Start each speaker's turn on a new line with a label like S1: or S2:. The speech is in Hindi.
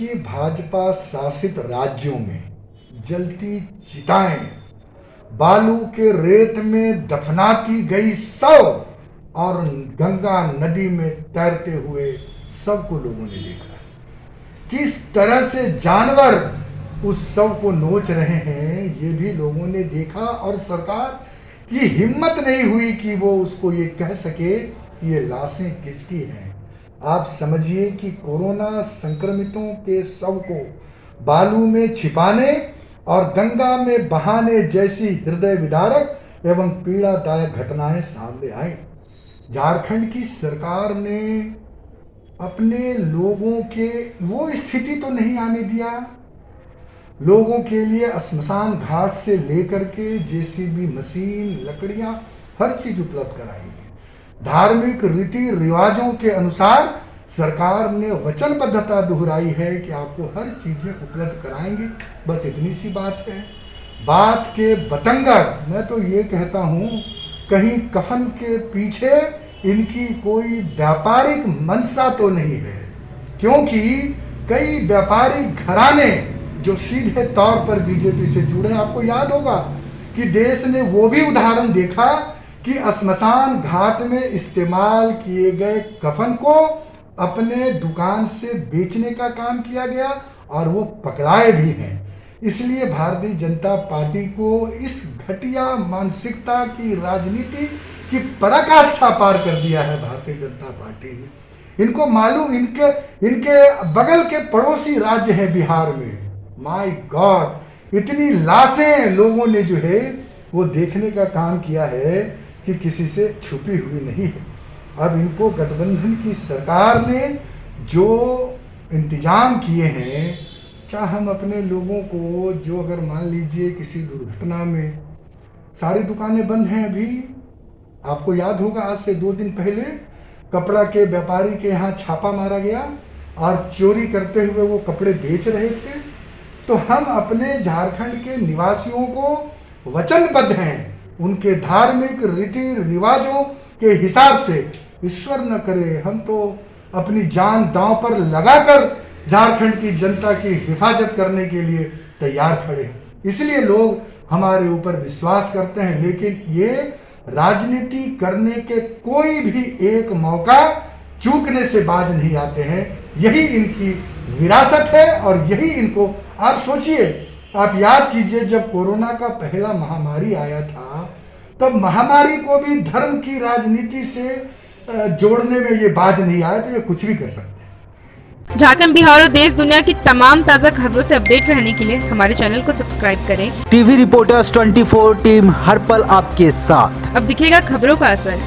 S1: कि भाजपा शासित राज्यों में जलती चिताएं, बालू के रेत में दफनाती गई शव और गंगा नदी में तैरते हुए शव को लोगों ने देखा। किस तरह से जानवर उस शव को नोच रहे हैं ये भी लोगों ने देखा, और सरकार की हिम्मत नहीं हुई कि वो उसको ये कह सके कि ये लाशें किसकी हैं। आप समझिए कि कोरोना संक्रमितों के शव को बालू में छिपाने और गंगा में बहाने जैसी हृदय विदारक एवं पीड़ादायक घटनाएं सामने आई। झारखंड की सरकार ने अपने लोगों के वो स्थिति तो नहीं आने दिया। लोगों के लिए श्मशान घाट से लेकर के जेसीबी मशीन, लकड़ियां, हर चीज उपलब्ध कराई गई। धार्मिक रीति रिवाजों के अनुसार सरकार ने वचनबद्धता दोहराई है कि आपको हर चीजें उपलब्ध कराएंगे। बस इतनी सी बात है। बात के बतंगर, मैं तो ये कहता हूँ कहीं कफन के पीछे इनकी कोई व्यापारिक मंशा तो नहीं है, क्योंकि कई व्यापारिक घराने जो सीधे तौर पर बीजेपी से जुड़े हैं। आपको याद होगा कि देश ने वो भी उदाहरण देखा कि श्मशान घाट में इस्तेमाल किए गए कफन को अपने दुकान से बेचने का काम किया गया और वो पकड़ाए भी हैं। इसलिए भारतीय जनता पार्टी को इस घटिया मानसिकता की राजनीति की पराकाष्ठा पार कर दिया है भारतीय जनता पार्टी ने। इनको मालूम, इनके बगल के पड़ोसी राज्य है बिहार में, माय गॉड, इतनी लाशें लोगों ने जो है वो देखने का काम किया है कि किसी से छुपी हुई नहीं है। अब इनको गठबंधन की सरकार ने जो इंतजाम किए हैं, क्या हम अपने लोगों को, जो अगर मान लीजिए किसी दुर्घटना में, सारी दुकानें बंद हैं अभी, आपको याद होगा आज से 2 दिन पहले कपड़ा के व्यापारी के यहाँ छापा मारा गया और चोरी करते हुए वो कपड़े बेच रहे थे। तो हम अपने झारखंड के निवासियों को वचनबद्ध हैं, उनके धार्मिक रीति रिवाजों के हिसाब से, ईश्वर न करे हम तो अपनी जान दांव पर लगाकर झारखंड की जनता की हिफाजत करने के लिए तैयार खड़े हैं। इसलिए लोग हमारे ऊपर विश्वास करते हैं, लेकिन ये राजनीति करने के कोई भी एक मौका चूकने से बाज नहीं आते हैं। यही इनकी विरासत है और यही इनको, आप सोचिए, आप याद कीजिए जब कोरोना का पहला महामारी आया था, तब महामारी को भी धर्म की राजनीति से जोड़ने में ये बाज नहीं आया, तो ये कुछ भी कर सकते हैं।
S2: झारखंड, बिहार और देश दुनिया की तमाम ताज़ा खबरों से अपडेट रहने के लिए हमारे चैनल को सब्सक्राइब करें।
S3: टीवी रिपोर्टर्स 24 टीम हर पल आपके साथ।
S2: अब दिखेगा खबरों का असर।